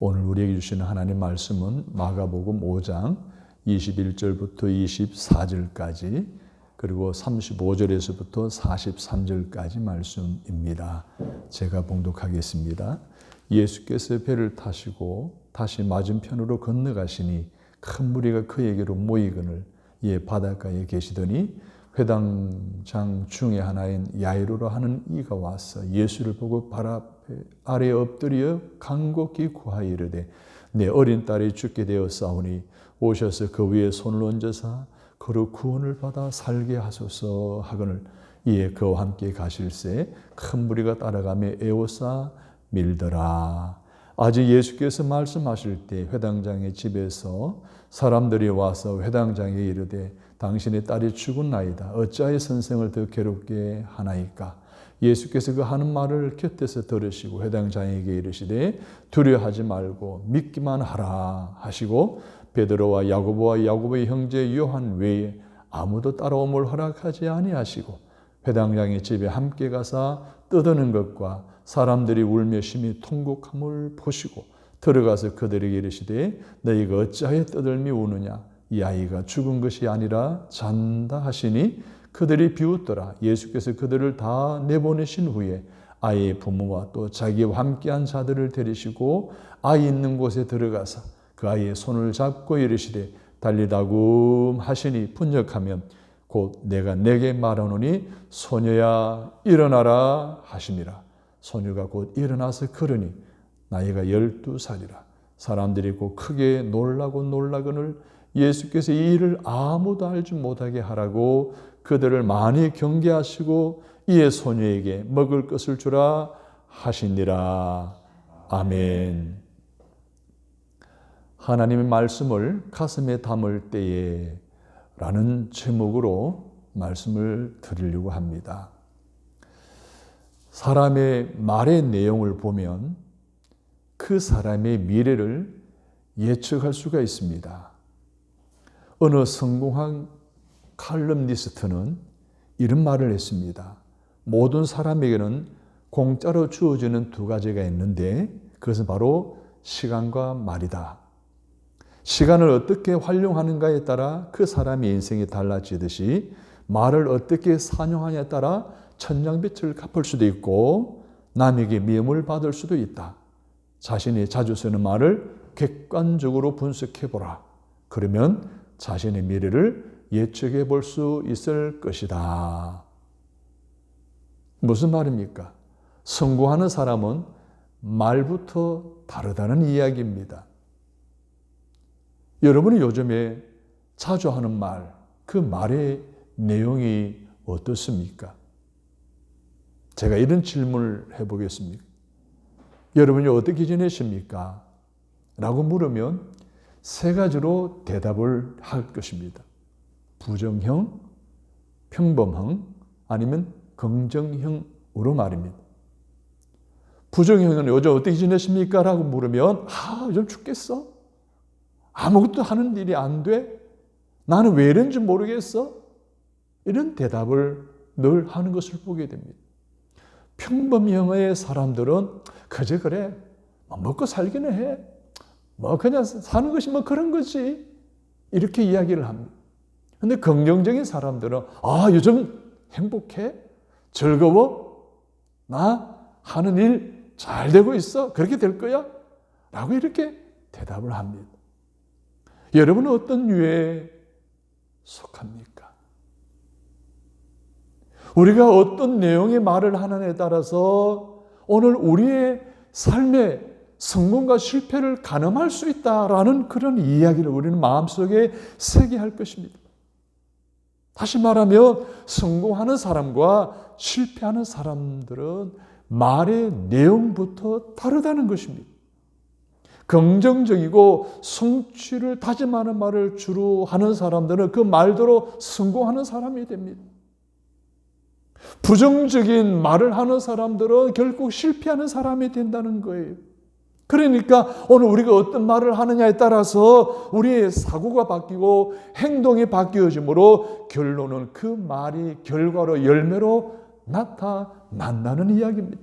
오늘 우리에게 주시는 하나님 말씀은 마가복음 5장 21절부터 24절까지 그리고 35절에서부터 43절까지 말씀입니다. 제가 봉독하겠습니다. 예수께서 배를 타시고 다시 맞은편으로 건너가시니 큰 무리가 그에게로 모이거늘 이에 바닷가에 계시더니 회당장 중에 하나인 야이로라 하는 이가 와서 예수를 보고 발 아래에 엎드려 간곡히 구하여 이르되 내 어린 딸이 죽게 되었사오니 오셔서 그 위에 손을 얹으사 그로 구원을 받아 살게 하소서 하거늘 이에 그와 함께 가실새 큰 무리가 따라가며 에워싸 밀더라. 아직 예수께서 말씀하실 때 회당장의 집에서 사람들이 와서 회당장에 이르되 당신의 딸이 죽었나이다. 어찌하여 선생을 더 괴롭게 하나이까? 예수께서 그 하는 말을 곁에서 들으시고 회당장에게 이르시되 두려워하지 말고 믿기만 하라 하시고 베드로와 야고보와 야고보의 형제 요한 외에 아무도 따라옴을 허락하지 아니하시고 회당장의 집에 함께 가사 떠드는 것과 사람들이 울며 심히 통곡함을 보시고 들어가서 그들에게 이르시되 너희가 어찌하여 떠들며 우느냐? 이 아이가 죽은 것이 아니라 잔다 하시니 그들이 비웃더라. 예수께서 그들을 다 내보내신 후에 아이의 부모와 또 자기와 함께한 자들을 데리시고 아이 있는 곳에 들어가서 그 아이의 손을 잡고 이르시되 달리다굼 하시니 분역하면 곧 내가 내게 말하노니 소녀야 일어나라 하심이라. 소녀가 곧 일어나서 걸으니 나이가 12살이라. 사람들이 곧 크게 놀라거늘 예수께서 이 일을 아무도 알지 못하게 하라고 그들을 많이 경계하시고 이에 소녀에게 먹을 것을 주라 하시니라. 아멘. 하나님의 말씀을 가슴에 담을 때에 라는 제목으로 말씀을 드리려고 합니다. 사람의 말의 내용을 보면 그 사람의 미래를 예측할 수가 있습니다. 어느 성공한 칼럼니스트는 이런 말을 했습니다. 모든 사람에게는 공짜로 주어지는 두 가지가 있는데 그것은 바로 시간과 말이다. 시간을 어떻게 활용하는가에 따라 그 사람의 인생이 달라지듯이 말을 어떻게 산용하냐에 따라 천냥빚을 갚을 수도 있고 남에게 미움을 받을 수도 있다. 자신이 자주 쓰는 말을 객관적으로 분석해보라. 그러면 자신의 미래를 예측해 볼 수 있을 것이다. 무슨 말입니까? 성공하는 사람은 말부터 다르다는 이야기입니다. 여러분이 요즘에 자주 하는 말, 그 말의 내용이 어떻습니까? 제가 이런 질문을 해보겠습니다. 여러분이 어떻게 지내십니까? 라고 물으면 세 가지로 대답을 할 것입니다. 부정형, 평범형, 아니면 긍정형으로 말입니다. 부정형은 요즘 어떻게 지내십니까? 라고 물으면 요즘 죽겠어? 아무것도 하는 일이 안 돼? 나는 왜 이런지 모르겠어? 이런 대답을 늘 하는 것을 보게 됩니다. 평범형의 사람들은 그저 그래, 먹고 살기는 해. 그냥 사는 것이 그런 거지. 이렇게 이야기를 합니다. 근데 긍정적인 사람들은 요즘 행복해? 즐거워? 나 하는 일 잘 되고 있어? 그렇게 될 거야? 라고 이렇게 대답을 합니다. 여러분은 어떤 유에 속합니까? 우리가 어떤 내용의 말을 하느냐에 따라서 오늘 우리의 삶의 성공과 실패를 가늠할 수 있다라는 그런 이야기를 우리는 마음속에 새게 할 것입니다. 다시 말하면 성공하는 사람과 실패하는 사람들은 말의 내용부터 다르다는 것입니다. 긍정적이고 성취를 다짐하는 말을 주로 하는 사람들은 그 말대로 성공하는 사람이 됩니다. 부정적인 말을 하는 사람들은 결국 실패하는 사람이 된다는 거예요. 그러니까 오늘 우리가 어떤 말을 하느냐에 따라서 우리의 사고가 바뀌고 행동이 바뀌어지므로 결론은 그 말이 결과로 열매로 나타난다는 이야기입니다.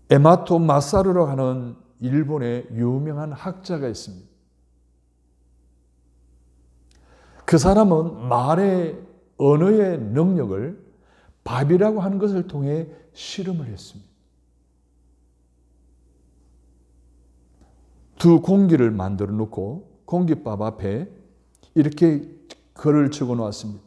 에마토 마사루라고 하는 일본의 유명한 학자가 있습니다. 그 사람은 말의 언어의 능력을 밥이라고 하는 것을 통해 실험을 했습니다. 두 공기를 만들어 놓고 공깃밥 앞에 이렇게 글을 적어 놓았습니다.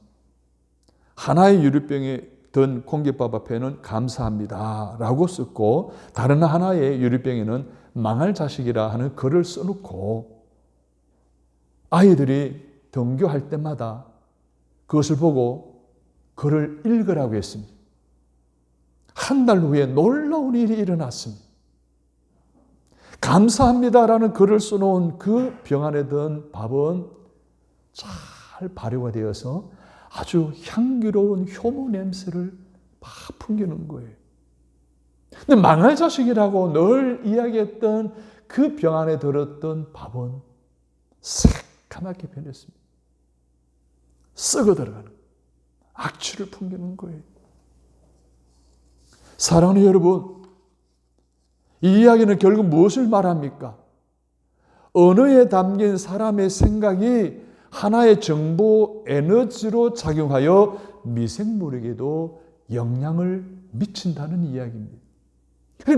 하나의 유리병에 든 공깃밥 앞에는 감사합니다 라고 썼고, 다른 하나의 유리병에는 망할 자식이라 하는 글을 써놓고 아이들이 등교할 때마다 그것을 보고 글을 읽으라고 했습니다. 한 달 후에 놀라운 일이 일어났습니다. 감사합니다라는 글을 써놓은 그 병 안에 든 밥은 잘 발효가 되어서 아주 향기로운 효모 냄새를 막 풍기는 거예요. 근데 망할 자식이라고 늘 이야기했던 그 병 안에 들었던 밥은 새까맣게 변했습니다. 썩어 들어가는 악취를 풍기는 거예요. 사랑하는 여러분, 이 이야기는 결국 무엇을 말합니까? 언어에 담긴 사람의 생각이 하나의 정보 에너지로 작용하여 미생물에게도 영향을 미친다는 이야기입니다.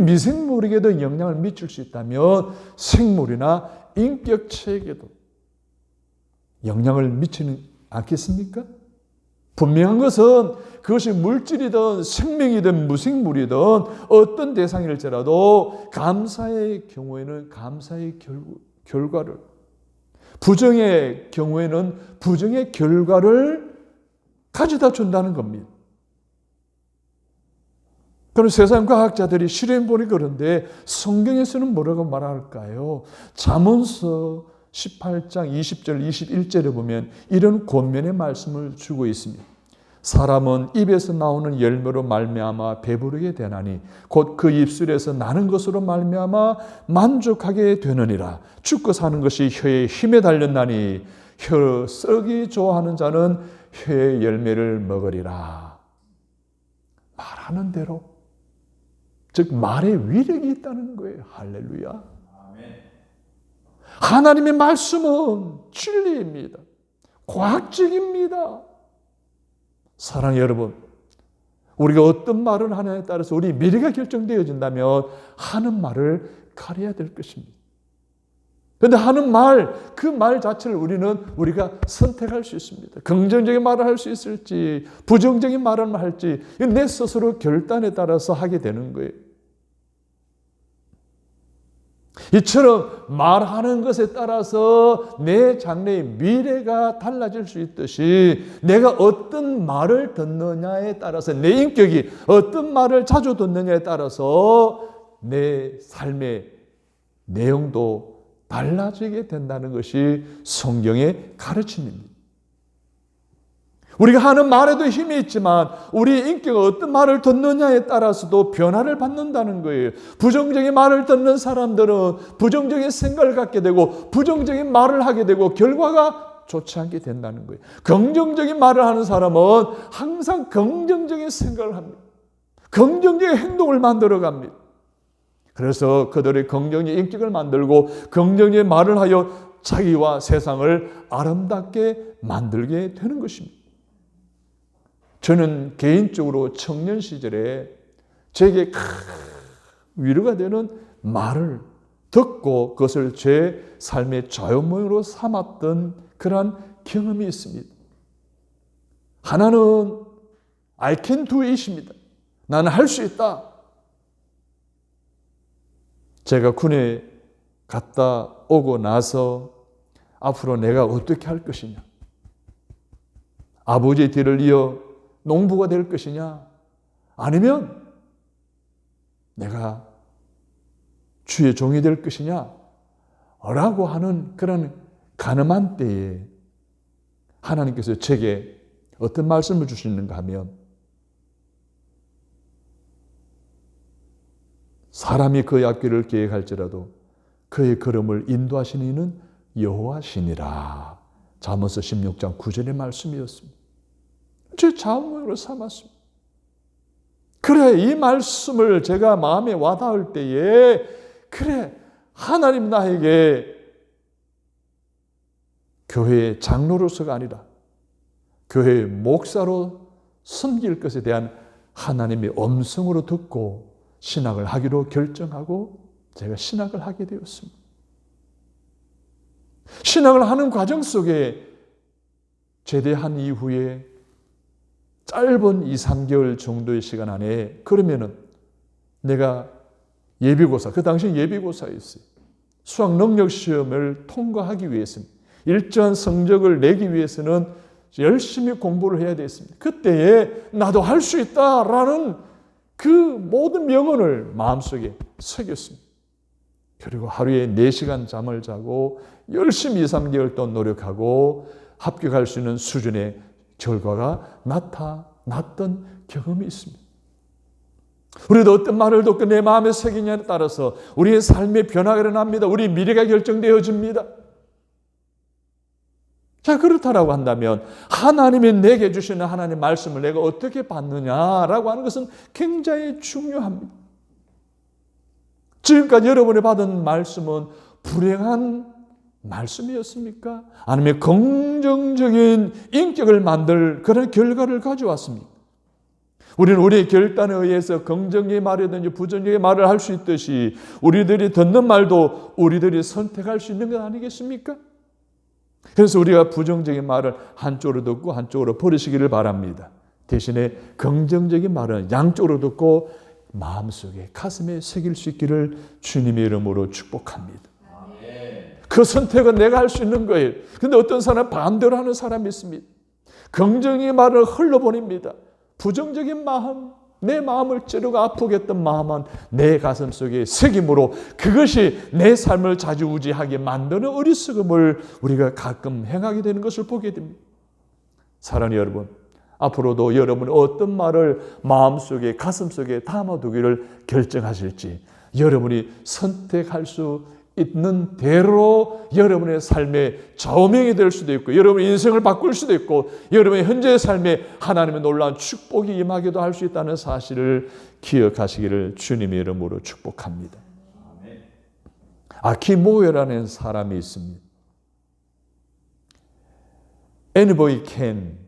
미생물에게도 영향을 미칠 수 있다면 생물이나 인격체에게도 영향을 미치는 않겠습니까? 분명한 것은 그것이 물질이든 생명이든 무생물이든 어떤 대상일지라도 감사의 경우에는 감사의 결과를, 부정의 경우에는 부정의 결과를 가져다 준다는 겁니다. 그럼 세상 과학자들이 실험 보니 그런데 성경에서는 뭐라고 말할까요? 잠언서 18장 20절 21절에 보면 이런 권면의 말씀을 주고 있습니다. 사람은 입에서 나오는 열매로 말미암아 배부르게 되나니 곧 그 입술에서 나는 것으로 말미암아 만족하게 되느니라. 죽고 사는 것이 혀의 힘에 달렸나니 혀 썩이 좋아하는 자는 혀의 열매를 먹으리라. 말하는 대로, 즉 말의 위력이 있다는 거예요. 할렐루야. 하나님의 말씀은 진리입니다. 과학적입니다. 사랑하는 여러분, 우리가 어떤 말을 하냐에 따라서 우리 미래가 결정되어진다면 하는 말을 가려야 될 것입니다. 그런데 하는 말, 그 말 자체를 우리가 선택할 수 있습니다. 긍정적인 말을 할 수 있을지 부정적인 말을 할지 내 스스로 결단에 따라서 하게 되는 거예요. 이처럼 말하는 것에 따라서 내 장래의 미래가 달라질 수 있듯이 내가 어떤 말을 듣느냐에 따라서 내 인격이 어떤 말을 자주 듣느냐에 따라서 내 삶의 내용도 달라지게 된다는 것이 성경의 가르침입니다. 우리가 하는 말에도 힘이 있지만 우리의 인격이 어떤 말을 듣느냐에 따라서도 변화를 받는다는 거예요. 부정적인 말을 듣는 사람들은 부정적인 생각을 갖게 되고 부정적인 말을 하게 되고 결과가 좋지 않게 된다는 거예요. 긍정적인 말을 하는 사람은 항상 긍정적인 생각을 합니다. 긍정적인 행동을 만들어 갑니다. 그래서 그들의 긍정적인 인격을 만들고 긍정적인 말을 하여 자기와 세상을 아름답게 만들게 되는 것입니다. 저는 개인적으로 청년 시절에 제게 큰 위로가 되는 말을 듣고 그것을 제 삶의 좌우명으로 삼았던 그러한 경험이 있습니다. 하나는 I can do it입니다. 나는 할 수 있다. 제가 군에 갔다 오고 나서 앞으로 내가 어떻게 할 것이냐, 아버지의 뒤를 이어 농부가 될 것이냐, 아니면 내가 주의 종이 될 것이냐 라고 하는 그런 가늠한 때에 하나님께서 제게 어떤 말씀을 주시는가 하면, 사람이 그의 앞길을 계획할지라도 그의 걸음을 인도하시는 이는 여호와시니라. 잠언서 16장 9절의 말씀이었습니다. 제 좌우명으로 삼았습니다. 그래, 이 말씀을 제가 마음에 와닿을 때에 그래, 하나님 나에게 교회의 장로로서가 아니라 교회의 목사로 섬길 것에 대한 하나님의 음성으로 듣고 신학을 하기로 결정하고 제가 신학을 하게 되었습니다. 신학을 하는 과정 속에 제대한 이후에 짧은 2, 3개월 정도의 시간 안에 그러면은 내가 예비고사, 그 당시 예비고사였어요. 수학 능력 시험을 통과하기 위해서는 일정한 성적을 내기 위해서는 열심히 공부를 해야 됐습니다. 그때에 나도 할 수 있다라는 그 모든 명언을 마음속에 새겼습니다. 그리고 하루에 4시간 잠을 자고 열심히 2, 3개월 동안 노력하고 합격할 수 있는 수준의 결과가 나타났던 경험이 있습니다. 우리도 어떤 말을 듣고 내 마음에 새기냐에 따라서 우리의 삶의 변화가 일어납니다. 우리 미래가 결정되어집니다. 자, 그렇다라고 한다면 하나님이 내게 주시는 하나님의 말씀을 내가 어떻게 받느냐라고 하는 것은 굉장히 중요합니다. 지금까지 여러분이 받은 말씀은 불행한 말씀이었습니까? 아니면 긍정적인 인격을 만들 그런 결과를 가져왔습니까? 우리는 우리의 결단에 의해서 긍정의 말이든지 부정의 말을 할 수 있듯이 우리들이 듣는 말도 우리들이 선택할 수 있는 것 아니겠습니까? 그래서 우리가 부정적인 말을 한쪽으로 듣고 한쪽으로 버리시기를 바랍니다. 대신에 긍정적인 말은 양쪽으로 듣고 마음속에 가슴에 새길 수 있기를 주님의 이름으로 축복합니다. 그 선택은 내가 할 수 있는 거예요. 그런데 어떤 사람은 반대로 하는 사람이 있습니다. 긍정의 말을 흘러보냅니다. 부정적인 마음, 내 마음을 찌르고 아프게 했던 마음은 내 가슴 속에 새김으로 그것이 내 삶을 좌지우지하게 만드는 어리석음을 우리가 가끔 행하게 되는 것을 보게 됩니다. 사랑하는 여러분, 앞으로도 여러분이 어떤 말을 마음속에 가슴속에 담아두기를 결정하실지 여러분이 선택할 수 있는 대로 여러분의 삶의 좌우명이 될 수도 있고 여러분의 인생을 바꿀 수도 있고 여러분의 현재의 삶에 하나님의 놀라운 축복이 임하기도 할 수 있다는 사실을 기억하시기를 주님의 이름으로 축복합니다. 아키모에라는 사람이 있습니다. Anybody can,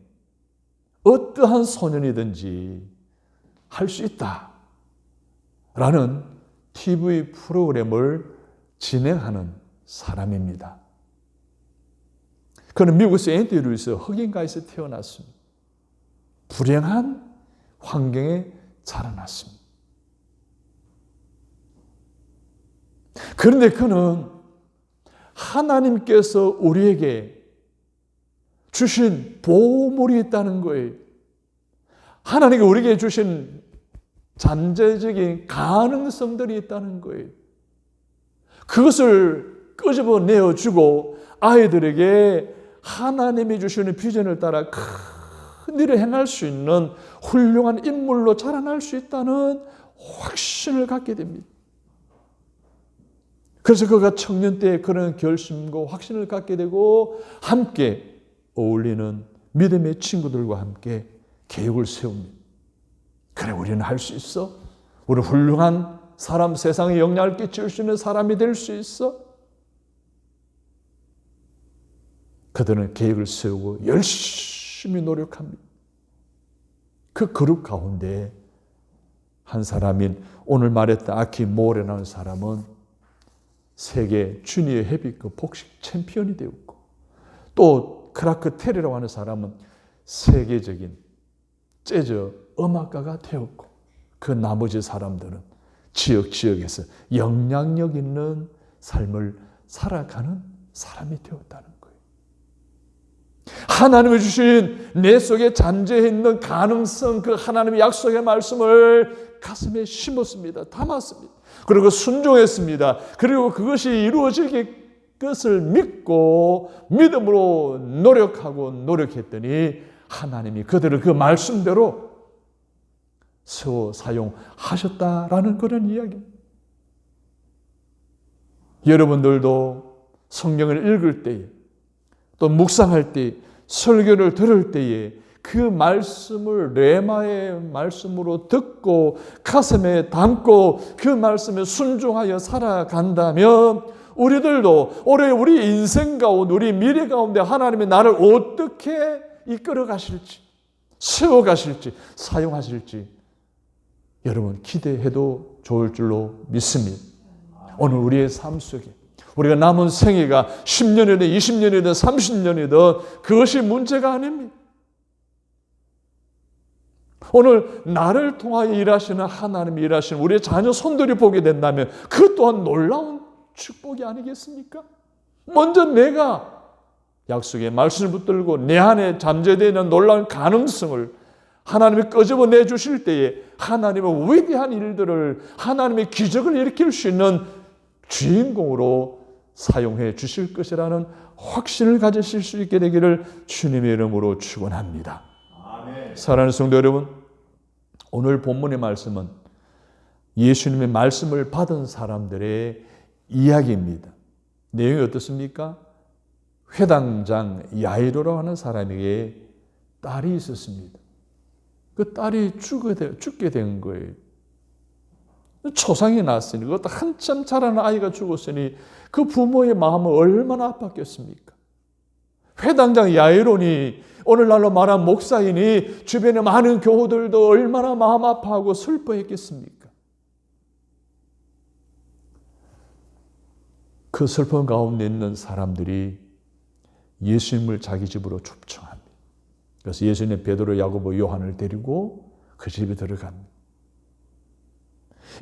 어떠한 소년이든지 할 수 있다라는 TV 프로그램을 진행하는 사람입니다. 그는 미국 세인트루이스 흑인가에서 태어났습니다. 불행한 환경에 자라났습니다. 그런데 그는 하나님께서 우리에게 주신 보물이 있다는 거예요. 하나님이 우리에게 주신 잠재적인 가능성들이 있다는 거예요. 그것을 끄집어내어주고 아이들에게 하나님이 주시는 비전을 따라 큰 일을 행할 수 있는 훌륭한 인물로 자라날 수 있다는 확신을 갖게 됩니다. 그래서 그가 청년 때 그런 결심과 확신을 갖게 되고 함께 어울리는 믿음의 친구들과 함께 계획을 세웁니다. 그래, 우리는 할 수 있어. 우리는 훌륭한 사람, 세상에 영향을 끼칠 수 있는 사람이 될 수 있어. 그들은 계획을 세우고 열심히 노력합니다. 그 그룹 가운데 한 사람인 오늘 말했던 아키 모레라는 사람은 세계 주니어 헤비급 복식 챔피언이 되었고 또 크라크 테리라고 하는 사람은 세계적인 재즈 음악가가 되었고 그 나머지 사람들은 지역에서 영향력 있는 삶을 살아가는 사람이 되었다는 거예요. 하나님이 주신 내 속에 잠재해 있는 가능성, 그 하나님의 약속의 말씀을 가슴에 심었습니다. 담았습니다. 그리고 순종했습니다. 그리고 그것이 이루어질 것을 믿고 믿음으로 노력했더니 하나님이 그들을 그 말씀대로 세워 사용하셨다라는 그런 이야기입니다. 여러분들도 성경을 읽을 때에 또 묵상할 때 설교를 들을 때에 그 말씀을 레마의 말씀으로 듣고 가슴에 담고 그 말씀에 순종하여 살아간다면 우리들도 올해 우리 인생 가운데 우리 미래 가운데 하나님이 나를 어떻게 이끌어 가실지 세워 가실지 사용하실지 여러분 기대해도 좋을 줄로 믿습니다. 오늘 우리의 삶 속에 우리가 남은 생애가 10년이든 20년이든 30년이든 그것이 문제가 아닙니다. 오늘 나를 통하여 일하시는 하나님이 일하시는 우리의 자녀 손들이 보게 된다면 그것 또한 놀라운 축복이 아니겠습니까? 먼저 내가 약속의 말씀을 붙들고 내 안에 잠재되어 있는 놀라운 가능성을 하나님이 끄집어 내주실 때에 하나님의 위대한 일들을 하나님의 기적을 일으킬 수 있는 주인공으로 사용해 주실 것이라는 확신을 가지실 수 있게 되기를 주님의 이름으로 축원합니다. 아멘. 사랑하는 성도 여러분, 오늘 본문의 말씀은 예수님의 말씀을 받은 사람들의 이야기입니다. 내용이 어떻습니까? 회당장 야이로라고 하는 사람에게 딸이 있었습니다. 그 딸이 죽게 된 거예요. 초상이 났으니 그것도 한참 자라는 아이가 죽었으니 그 부모의 마음은 얼마나 아팠겠습니까? 회당장 야이론이 오늘날로 말한 목사이니 주변의 많은 교우들도 얼마나 마음 아파하고 슬퍼했겠습니까? 그 슬픔 가운데 있는 사람들이 예수님을 자기 집으로 초청합니다. 그래서 예수님 베드로, 야고보, 요한을 데리고 그 집에 들어갑니다.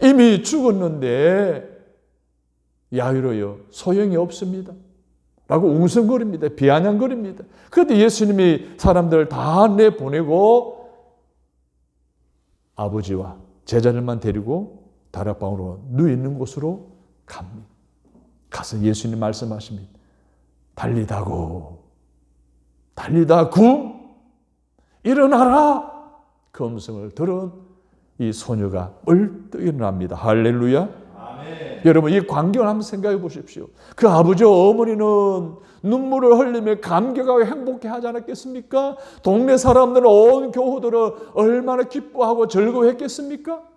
이미 죽었는데 야이로여 소용이 없습니다 라고 웅성거립니다. 비아냥거립니다. 그런데 예수님이 사람들을 다 내보내고 아버지와 제자들만 데리고 다락방으로 누워있는 곳으로 갑니다. 가서 예수님 말씀하십니다. 달리다고 일어나라. 그 음성을 들은 이 소녀가 얼뜻 일어납니다. 할렐루야. 아멘. 여러분 이 광경을 한번 생각해 보십시오. 그 아버지와 어머니는 눈물을 흘리며 감격하고 행복해하지 않았겠습니까? 동네 사람들은 온 교우들은 얼마나 기뻐하고 즐거워했겠습니까?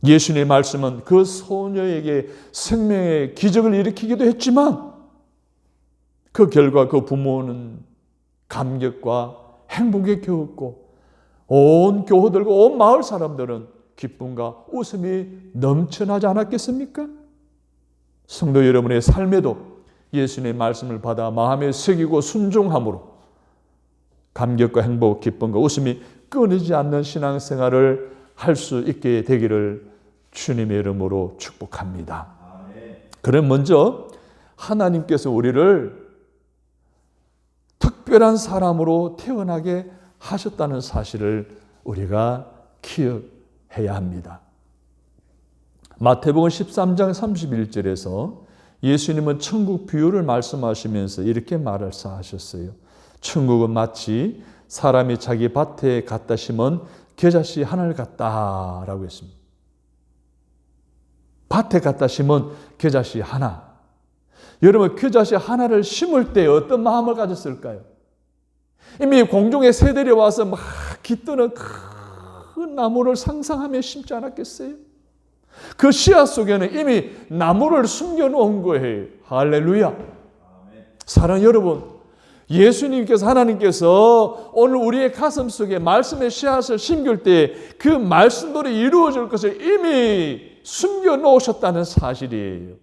예수님의 말씀은 그 소녀에게 생명의 기적을 일으키기도 했지만 그 결과 그 부모는 감격과 행복에 겨웠고 온 교우들과 온 마을 사람들은 기쁨과 웃음이 넘쳐나지 않았겠습니까? 성도 여러분의 삶에도 예수님의 말씀을 받아 마음에 새기고 순종함으로 감격과 행복, 기쁨과 웃음이 끊이지 않는 신앙생활을 할 수 있게 되기를 주님의 이름으로 축복합니다. 그럼 먼저 하나님께서 우리를 특별한 사람으로 태어나게 하셨다는 사실을 우리가 기억해야 합니다. 마태복음 13장 31절에서 예수님은 천국 비유를 말씀하시면서 이렇게 말하셨어요. 천국은 마치 사람이 자기 밭에 갖다 심은 겨자씨 하나를 같다라고 했습니다. 밭에 갖다 심은 겨자씨 하나. 여러분 겨자씨 하나를 심을 때 어떤 마음을 가졌을까요? 이미 공중의 새들이 와서 막 깃드는 큰 나무를 상상하며 심지 않았겠어요? 그 씨앗 속에는 이미 나무를 숨겨놓은 거예요. 할렐루야. 사랑하는 여러분, 예수님께서 하나님께서 오늘 우리의 가슴 속에 말씀의 씨앗을 심길 때 그 말씀대로 이루어질 것을 이미 숨겨놓으셨다는 사실이에요.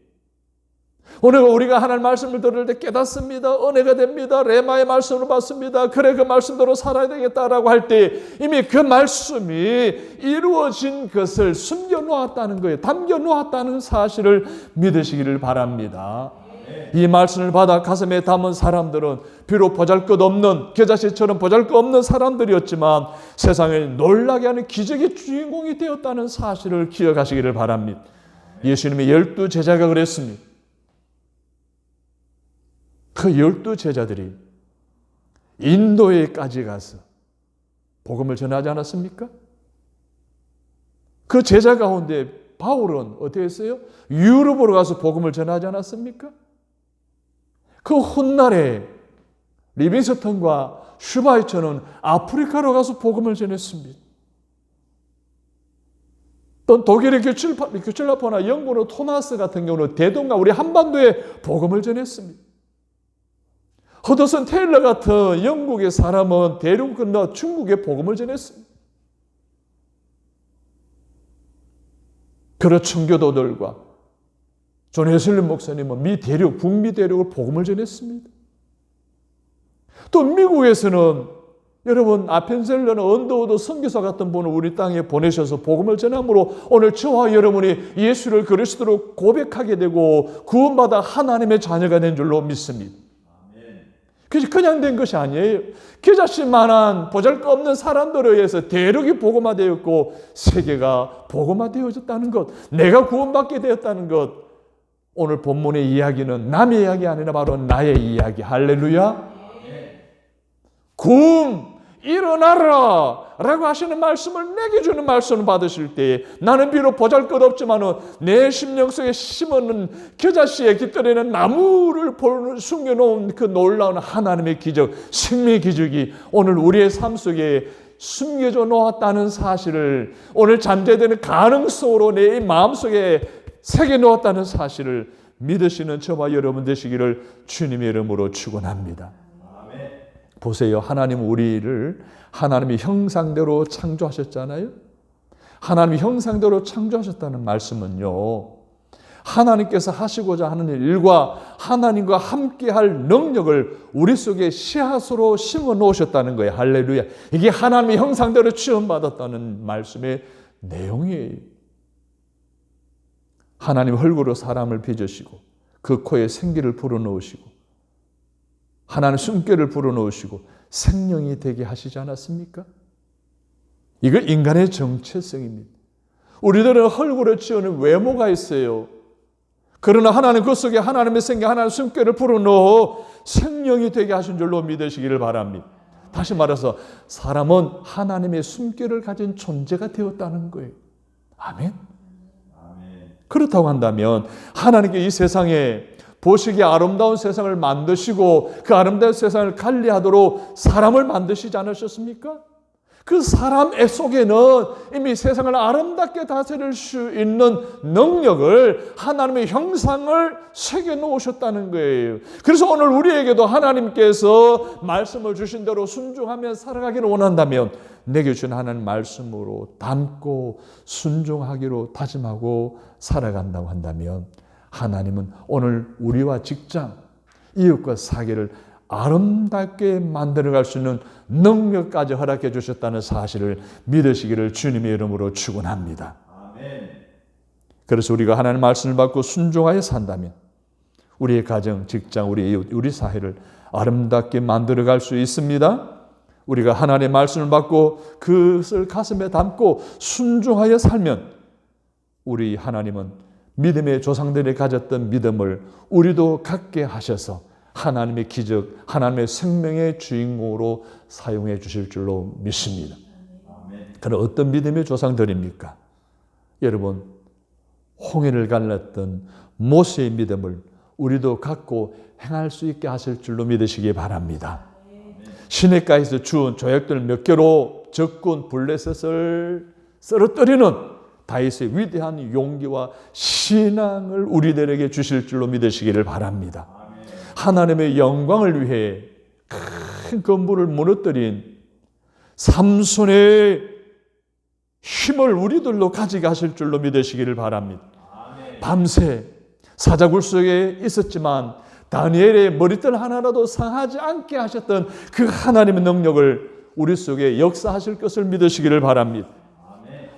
오늘 우리가 하나님 말씀을 들을 때 깨닫습니다. 은혜가 됩니다. 레마의 말씀을 받습니다. 그래 그 말씀대로 살아야 되겠다라고 할 때 이미 그 말씀이 이루어진 것을 숨겨놓았다는 거예요. 담겨놓았다는 사실을 믿으시기를 바랍니다. 이 말씀을 받아 가슴에 담은 사람들은 비록 보잘것없는 겨자씨처럼 보잘것없는 사람들이었지만 세상에 놀라게 하는 기적의 주인공이 되었다는 사실을 기억하시기를 바랍니다. 예수님의 12 제자가 그랬습니다. 그 12 제자들이 인도에까지 가서 복음을 전하지 않았습니까? 그 제자 가운데 바울은 어떻게 했어요? 유럽으로 가서 복음을 전하지 않았습니까? 그 훗날에 리빙스턴과 슈바이처는 아프리카로 가서 복음을 전했습니다. 또 독일의 교칠라포나 영국의 토마스 같은 경우는 대동강 우리 한반도에 복음을 전했습니다. 허드슨 테일러 같은 영국의 사람은 대륙 건너 중국에 복음을 전했습니다. 그런 청교도들과 존 웨슬리 목사님은 미 대륙, 북미 대륙을 복음을 전했습니다. 또 미국에서는 여러분 아펜셀러나 언더우드 선교사 같은 분을 우리 땅에 보내셔서 복음을 전함으로 오늘 저와 여러분이 예수를 그리스도로 고백하게 되고 구원받아 하나님의 자녀가 된 줄로 믿습니다. 그냥 된 것이 아니에요. 겨자씨만한 보잘것없는 사람들에 의해서 대륙이 복음화되었고 세계가 복음화되어졌다는 것, 내가 구원받게 되었다는 것. 오늘 본문의 이야기는 남의 이야기 아니라 바로 나의 이야기. 할렐루야. 구음 일어나라 라고 하시는 말씀을 내게 주는 말씀을 받으실 때에 나는 비록 보잘것없지만 내 심령 속에 심어놓은 겨자씨에 깃들이는 나무를 숨겨놓은 그 놀라운 하나님의 기적, 생명의 기적이 오늘 우리의 삶 속에 숨겨져 놓았다는 사실을, 오늘 잠재되는 가능성으로 내 마음속에 새겨 놓았다는 사실을 믿으시는 저와 여러분 되시기를 주님의 이름으로 축원합니다. 보세요. 하나님 우리를 하나님의 형상대로 창조하셨잖아요. 하나님의 형상대로 창조하셨다는 말씀은요, 하나님께서 하시고자 하는 일과 하나님과 함께할 능력을 우리 속에 씨앗으로 심어 놓으셨다는 거예요. 할렐루야. 이게 하나님의 형상대로 취급받았다는 말씀의 내용이에요. 하나님 흙으로 사람을 빚으시고 그 코에 생기를 불어넣으시고 하나님 숨결을 불어넣으시고 생명이 되게 하시지 않았습니까? 이거 인간의 정체성입니다. 우리들은 흙으로 지어낸 외모가 있어요. 그러나 하나님 그 속에 하나님의 생기, 하나님의 숨결을 불어넣어 생명이 되게 하신 줄로 믿으시기를 바랍니다. 다시 말해서 사람은 하나님의 숨결을 가진 존재가 되었다는 거예요. 아멘. 그렇다고 한다면 하나님께 이 세상에 보시기에 아름다운 세상을 만드시고 그 아름다운 세상을 관리하도록 사람을 만드시지 않으셨습니까? 그 사람 속에는 이미 세상을 아름답게 다스릴 수 있는 능력을, 하나님의 형상을 새겨 놓으셨다는 거예요. 그래서 오늘 우리에게도 하나님께서 말씀을 주신 대로 순종하며 살아가기를 원한다면 내게 준 하나님 말씀으로 담고 순종하기로 다짐하고 살아간다고 한다면 하나님은 오늘 우리와 직장, 이웃과 사계를 아름답게 만들어갈 수 있는 능력까지 허락해 주셨다는 사실을 믿으시기를 주님의 이름으로 축원합니다. 아멘. 그래서 우리가 하나님의 말씀을 받고 순종하여 산다면 우리의 가정, 직장, 우리 이웃, 우리 사회를 아름답게 만들어갈 수 있습니다. 우리가 하나님의 말씀을 받고 그것을 가슴에 담고 순종하여 살면 우리 하나님은 믿음의 조상들이 가졌던 믿음을 우리도 갖게 하셔서 하나님의 기적, 하나님의 생명의 주인공으로 사용해 주실 줄로 믿습니다. 그럼 어떤 믿음의 조상들입니까? 여러분, 홍해를 갈랐던 모세의 믿음을 우리도 갖고 행할 수 있게 하실 줄로 믿으시기 바랍니다. 시내가에서 주운 조약들 몇 개로 적군 블레셋을 쓰러뜨리는 다윗의 위대한 용기와 신앙을 우리들에게 주실 줄로 믿으시기를 바랍니다. 하나님의 영광을 위해 큰 건물을 무너뜨린 삼손의 힘을 우리들로 가지게 하실 줄로 믿으시기를 바랍니다. 밤새 사자굴 속에 있었지만 다니엘의 머리털 하나라도 상하지 않게 하셨던 그 하나님의 능력을 우리 속에 역사하실 것을 믿으시기를 바랍니다.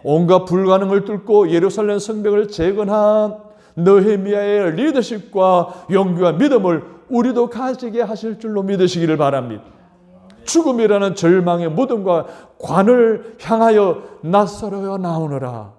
온갖 불가능을 뚫고 예루살렘 성벽을 재건한 느헤미야의 리더십과 용기와 믿음을 우리도 가지게 하실 줄로 믿으시기를 바랍니다. 죽음이라는 절망의 무덤과 관을 향하여 낯설어 나오너라.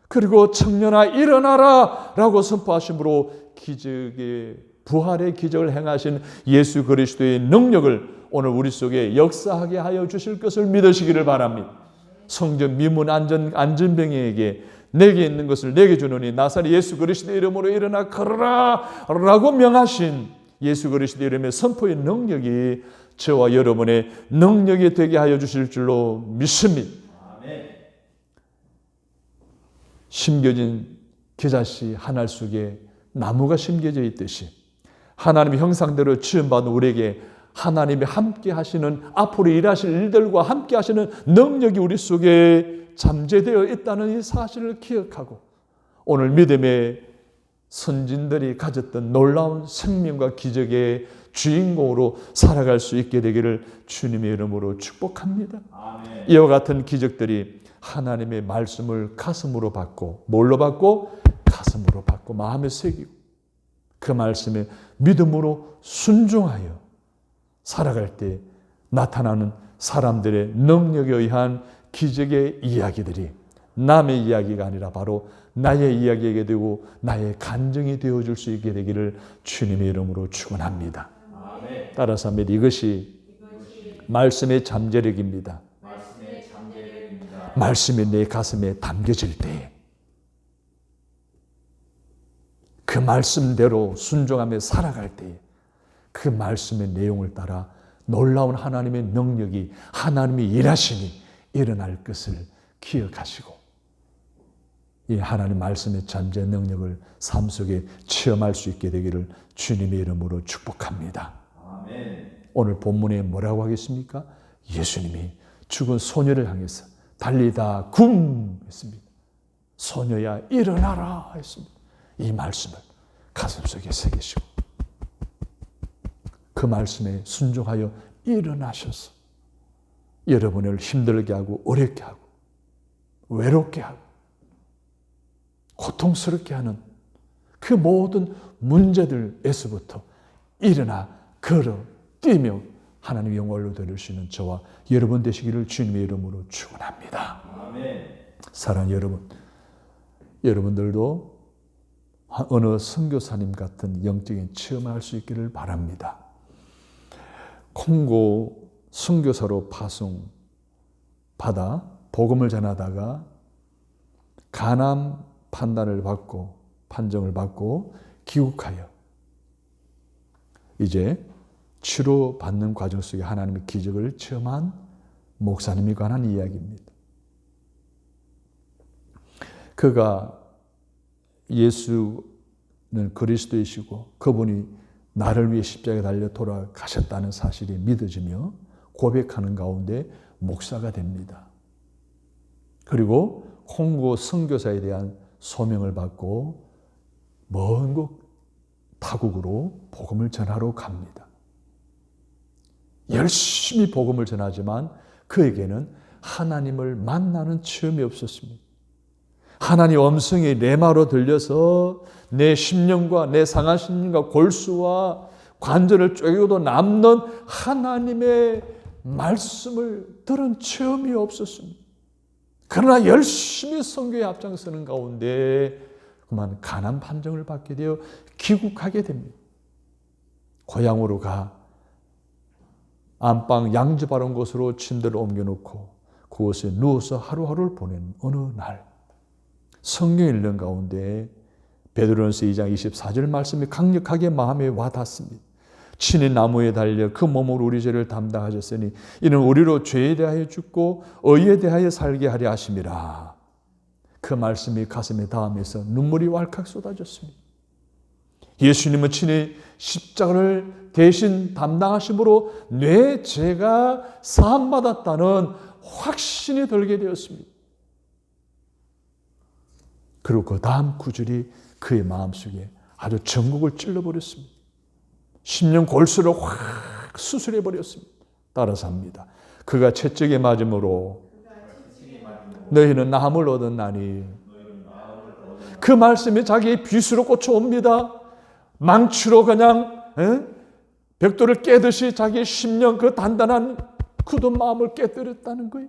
그리고 청년아 일어나라 라고 선포하심으로 기적의 부활의 기적을 행하신 예수 그리스도의 능력을 오늘 우리 속에 역사하게 하여 주실 것을 믿으시기를 바랍니다. 성전 미문 안전병에게 내게 있는 것을 내게 주노니 나사렛 예수 그리스도의 이름으로 일어나 걸어라 라고 명하신 예수 그리스도의 이름의 선포의 능력이 저와 여러분의 능력이 되게 하여 주실 줄로 믿습니다. 심겨진 겨자씨 한 알 속에 나무가 심겨져 있듯이 하나님의 형상대로 지음받은 우리에게 하나님이 함께 하시는, 앞으로 일하실 일들과 함께 하시는 능력이 우리 속에 잠재되어 있다는 이 사실을 기억하고 오늘 믿음의 선진들이 가졌던 놀라운 생명과 기적의 주인공으로 살아갈 수 있게 되기를 주님의 이름으로 축복합니다. 아멘. 이와 같은 기적들이 하나님의 말씀을 가슴으로 받고, 뭘로 받고? 가슴으로 받고 마음에 새기고 그 말씀에 믿음으로 순종하여 살아갈 때 나타나는 사람들의 능력에 의한 기적의 이야기들이 남의 이야기가 아니라 바로 나의 이야기가 되고 나의 간증이 되어줄 수 있게 되기를 주님의 이름으로 축원합니다. 따라서 합니다. 이것이 말씀의 잠재력입니다. 말씀이 내 가슴에 담겨질 때 그 말씀대로 순종하며 살아갈 때 그 말씀의 내용을 따라 놀라운 하나님의 능력이, 하나님의 일하심이 일어날 것을 기억하시고 이 하나님 말씀의 잠재 능력을 삶 속에 체험할 수 있게 되기를 주님의 이름으로 축복합니다. 아멘. 오늘 본문에 뭐라고 하겠습니까? 예수님이 죽은 소녀를 향해서 달리다 굼 했습니다. 소녀야 일어나라 했습니다. 이 말씀을 가슴속에 새기시고 그 말씀에 순종하여 일어나셔서 여러분을 힘들게 하고 어렵게 하고 외롭게 하고 고통스럽게 하는 그 모든 문제들에서부터 일어나 걸어 뛰며 하나님의 영광을 얻을 수 있는 저와 여러분 되시기를 주님의 이름으로 축원합니다. 아멘. 사랑하는 여러분, 여러분들도 어느 선교사님 같은 영적인 체험을 할 수 있기를 바랍니다. 콩고 선교사로 파송받아 복음을 전하다가 간암 판정을 받고 귀국하여 이제 치료받는 과정 속에 하나님의 기적을 체험한 목사님에 관한 이야기입니다. 그가 예수는 그리스도이시고 그분이 나를 위해 십자가에 달려 돌아가셨다는 사실이 믿어지며 고백하는 가운데 목사가 됩니다. 그리고 콩고 선교사에 대한 소명을 받고 먼 곳 타국으로 복음을 전하러 갑니다. 열심히 복음을 전하지만 그에게는 하나님을 만나는 체험이 없었습니다. 하나님 음성이 레마로 들려서 내 심령과 내 상한 심령과 골수와 관절을 쪼개고도 남는 하나님의 말씀을 들은 체험이 없었습니다. 그러나 열심히 선교에 앞장서는 가운데 그만 간암 판정을 받게 되어 귀국하게 됩니다. 고향으로 가 안방 양주 바른 곳으로 침대를 옮겨놓고 그곳에 누워서 하루하루를 보낸 어느 날 성경 읽는 가운데 베드로전서 2장 24절 말씀이 강력하게 마음에 와닿습니다. 친히 나무에 달려 그 몸으로 우리 죄를 담당하셨으니 이는 우리로 죄에 대하여 죽고 의에 대하여 살게 하려 하심이라. 그 말씀이 가슴에 닿으면서 눈물이 왈칵 쏟아졌습니다. 예수님은 친히 십자가를 대신 담당하심으로 내 죄가 사함받았다는 확신이 들게 되었습니다. 그리고 그 다음 구절이 그의 마음속에 아주 전곡을 찔러버렸습니다. 심령 골수를 확 수술해버렸습니다. 따라서 합니다. 그가 채찍에 맞음으로 너희는 나음을 얻었나니. 그 말씀이 자기의 빗으로 꽂혀옵니다. 망치로 그냥 벽돌을 깨듯이 자기의 심령 그 단단한 굳은 마음을 깨뜨렸다는 거예요.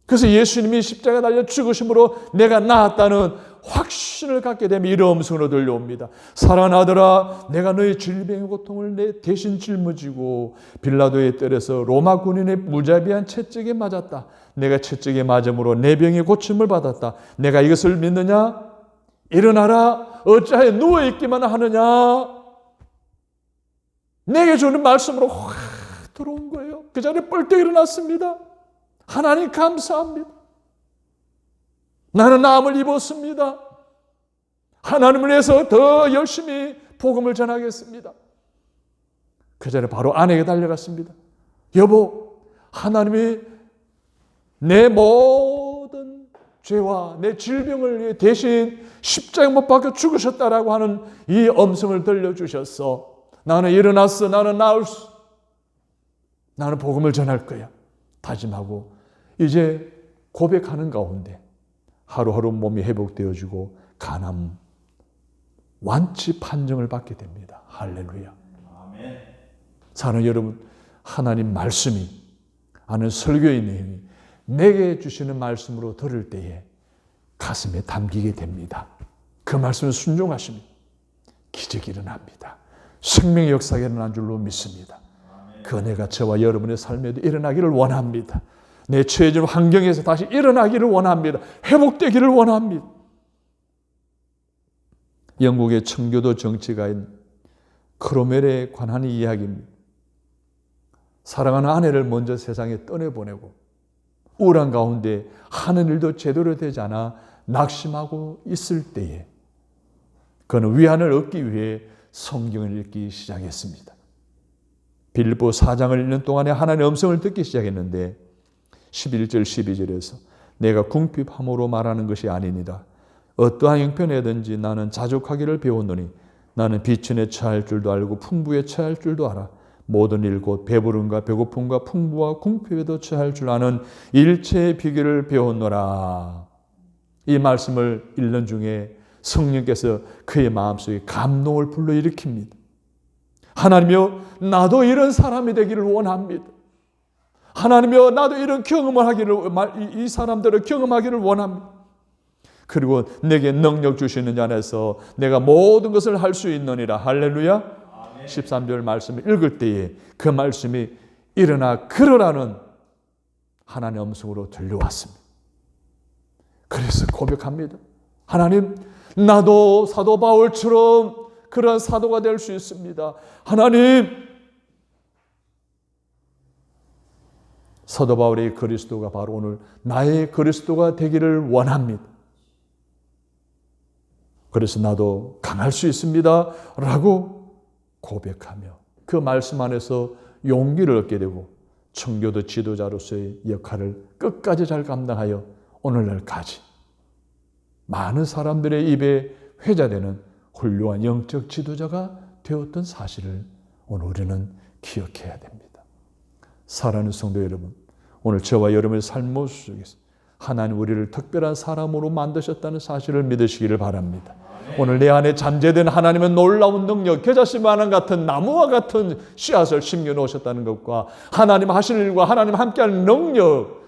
그래서 예수님이 십자가에 달려 죽으심으로 내가 나았다는 확신을 갖게 되면 이런 음성으로 들려옵니다. 사랑하는 아들아, 내가 너의 질병의 고통을 내 대신 짊어지고 빌라도의 뜰에서 로마 군인의 무자비한 채찍에 맞았다. 내가 채찍에 맞음으로 내 병의 고침을 받았다. 내가 이것을 믿느냐? 일어나라. 어찌하여 누워있기만 하느냐? 내게 주는 말씀으로 확 그 자리에 뻘떡 일어났습니다. 하나님 감사합니다. 나는 남을 입었습니다. 하나님을 위해서 더 열심히 복음을 전하겠습니다. 그 자리에 바로 아내에게 달려갔습니다. 여보, 하나님이 내 모든 죄와 내 질병을 위해 대신 십자가에 못 박혀 죽으셨다라고 하는 이 음성을 들려주셨어. 나는 일어났어. 나는 나는 복음을 전할 거야. 다짐하고 이제 고백하는 가운데 하루하루 몸이 회복되어지고 간암 완치 판정을 받게 됩니다. 할렐루야. 아멘. 사랑하는 여러분, 하나님 말씀이 아는 설교의 내용이 내게 주시는 말씀으로 들을 때에 가슴에 담기게 됩니다. 그 말씀을 순종하시면 기적이 일어납니다. 생명의 역사가 일어난 줄로 믿습니다. 그 은혜가 저와 여러분의 삶에도 일어나기를 원합니다. 내 처해진 환경에서 다시 일어나기를 원합니다. 회복되기를 원합니다. 영국의 청교도 정치가인 크로멜에 관한 이야기입니다. 사랑하는 아내를 먼저 세상에 떠내보내고 우울한 가운데 하는 일도 제대로 되지 않아 낙심하고 있을 때에 그는 위안을 얻기 위해 성경을 읽기 시작했습니다. 빌립보 4장을 읽는 동안에 하나님의 음성을 듣기 시작했는데 11절 12절에서 내가 궁핍함으로 말하는 것이 아니니라. 어떠한 형편에든지 나는 자족하기를 배웠노니 나는 비천에 처할 줄도 알고 풍부에 처할 줄도 알아. 모든 일 곧 배부름과 배고픔과 풍부와 궁핍에도 처할 줄 아는 일체의 비결을 배웠노라. 이 말씀을 읽는 중에 성령께서 그의 마음속에 감동을 불러일으킵니다. 하나님이여, 나도 이런 사람이 되기를 원합니다. 하나님이여, 나도 이런 경험을 하기를, 이 사람들을 경험하기를 원합니다. 그리고 내게 능력 주시는 자 안에서 내가 모든 것을 할 수 있느니라. 할렐루야. 아멘. 13절 말씀을 읽을 때에 그 말씀이 일어나 걸으라는 하나님의 음성으로 들려왔습니다. 그래서 고백합니다. 하나님, 나도 사도 바울처럼 그런 사도가 될 수 있습니다. 하나님, 사도 바울의 그리스도가 바로 오늘 나의 그리스도가 되기를 원합니다. 그래서 나도 강할 수 있습니다 라고 고백하며 그 말씀 안에서 용기를 얻게 되고 청교도 지도자로서의 역할을 끝까지 잘 감당하여 오늘날까지 많은 사람들의 입에 회자되는 훌륭한 영적 지도자가 되었던 사실을 오늘 우리는 기억해야 됩니다. 사랑하는 성도 여러분, 오늘 저와 여러분의 삶 속에서 하나님 우리를 특별한 사람으로 만드셨다는 사실을 믿으시기를 바랍니다. 오늘 내 안에 잠재된 하나님의 놀라운 능력, 겨자씨만한 같은 나무와 같은 씨앗을 심겨 놓으셨다는 것과 하나님 하실 일과 하나님 함께할 능력,